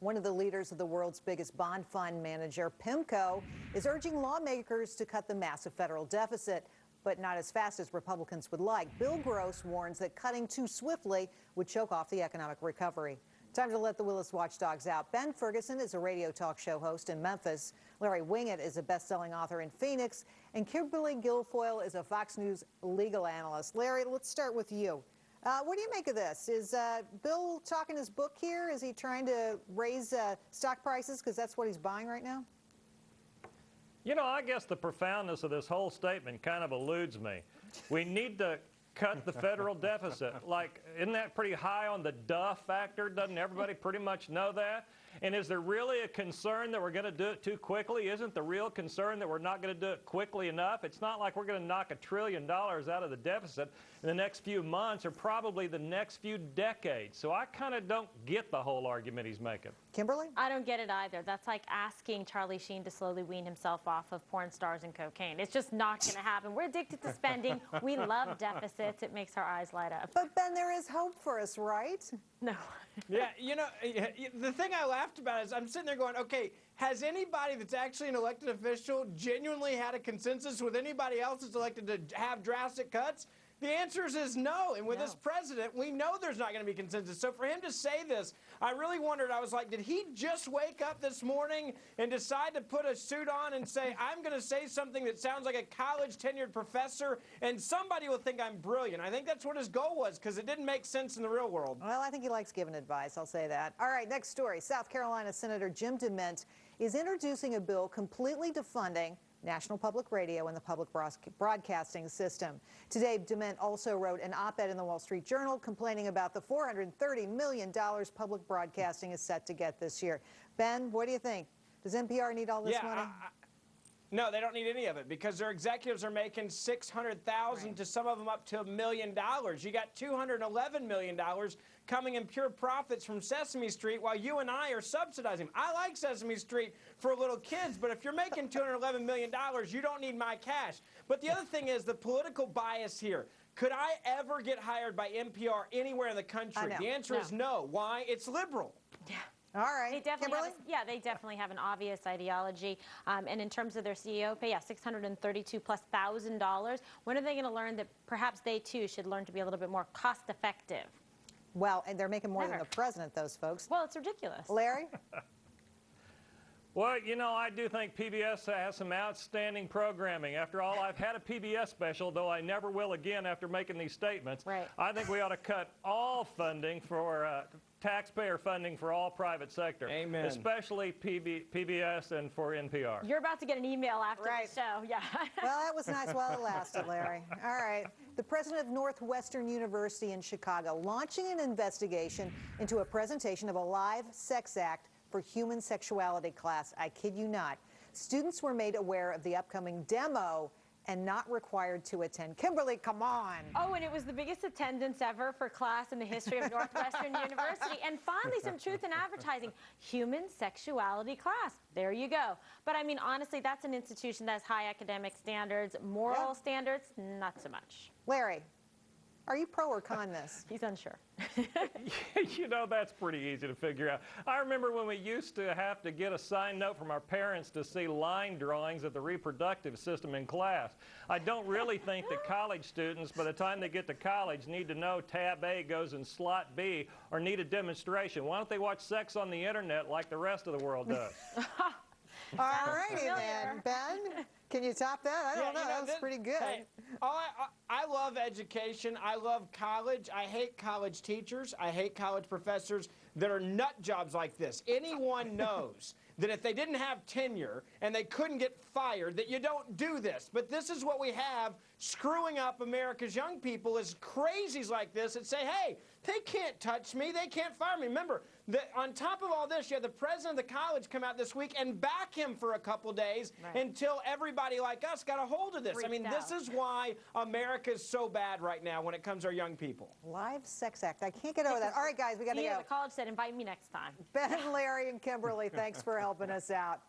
One of the leaders of the world's biggest bond fund manager, PIMCO, is urging lawmakers to cut the massive federal deficit, but not as fast as Republicans would like. Bill Gross warns that cutting too swiftly would choke off the economic recovery. Time to let the Willis watchdogs out. Ben Ferguson is a radio talk show host in Memphis. Larry Winget is a best-selling author in Phoenix. And Kimberly Guilfoyle is a Fox News legal analyst. Larry, let's start with you. What do you make of this? Is Bill talking his book here? Is he trying to raise stock prices because that's what he's buying right now? You know, I guess the profoundness of this whole statement kind of eludes me. We need to cut the federal deficit. Like, isn't that pretty high on the duh factor? Doesn't everybody pretty much know that? And is there really a concern that we're going to do it too quickly? Isn't the real concern that we're not going to do it quickly enough? It's not like we're going to knock $1 trillion out of the deficit in the next few months or probably the next few decades. So I kind of don't get the whole argument he's making. Kimberly? I don't get it either. That's like asking Charlie Sheen to slowly wean himself off of porn stars and cocaine. It's just not going to happen. We're addicted to spending. We love deficits. It makes our eyes light up. But, Ben, there is hope for us, right? No. Yeah, you know, the thing I laughed about is I'm sitting there going, okay, has anybody that's actually an elected official genuinely had a consensus with anybody else that's elected to have drastic cuts? The answer is no. And with this president, we know there's not going to be consensus. So for him to say this, I really wondered, I was like, did he just wake up this morning and decide to put a suit on and say, I'm going to say something that sounds like a college tenured professor and somebody will think I'm brilliant? I think that's what his goal was because it didn't make sense in the real world. Well, I think he likes giving advice. I'll say that. All right, next story. South Carolina Senator Jim DeMint is introducing a bill completely defunding National Public Radio and the public broadcasting system. Today, DeMint also wrote an op-ed in the Wall Street Journal complaining about the $430 million public broadcasting is set to get this year. Ben, what do you think? Does NPR need all this money? No, they don't need any of it because their executives are making $600,000 to some of them up to $1 million. You got $211 million coming in pure profits from Sesame Street while you and I are subsidizing them. I like Sesame Street for little kids, but if you're making $211 million, you don't need my cash. But the other thing is the political bias here. Could I ever get hired by NPR anywhere in the country? The answer is no. Why? It's liberal. Yeah. All right. They definitely they definitely have an obvious ideology. And in terms of their CEO pay, $632,000+. When are they going to learn that perhaps they too should learn to be a little bit more cost effective? Well, and they're making more than the president, those folks. Well, it's ridiculous. Larry? Well, you know, I do think PBS has some outstanding programming. After all, I've had a PBS special, though I never will again after making these statements. Right. I think we ought to cut all funding for taxpayer funding for all private sector. Amen. Especially PBS and for NPR. You're about to get an email after the show. Yeah. Well, that was nice while it lasted, Larry. All right. The president of Northwestern University in Chicago launching an investigation into a presentation of a live sex act for human sexuality class. I kid you not. Students were made aware of the upcoming demo and not required to attend. Kimberly, come on. Oh, and it was the biggest attendance ever for class in the history of Northwestern University. And finally, some truth in advertising. Human sexuality class. There you go. But I mean, honestly, that's an institution that has high academic standards, moral standards, not so much. Larry, are you pro or con this? He's unsure. You know, that's pretty easy to figure out. I remember when we used to have to get a signed note from our parents to see line drawings of the reproductive system in class. I don't really think that college students, by the time they get to college, need to know tab A goes in slot B or need a demonstration. Why don't they watch sex on the internet like the rest of the world does? All righty then, Ben. Can you top that? I don't know. That's pretty good. Hey, I love education. I love college. I hate college teachers. I hate college professors that are nut jobs like this. Anyone knows that if they didn't have tenure and they couldn't get fired, that you don't do this. But this is what we have screwing up America's young people is crazies like this that say, hey, they can't touch me. They can't fire me. Remember, that on top of all this, you had the president of the college come out this week and back him for a couple days until everybody like us got a hold of this. I mean, this is why America is so bad right now when it comes to our young people. Live sex act. I can't get over that. All right, guys, we got to go. The college said, invite me next time. Ben, Larry, and Kimberly, thanks for helping us out.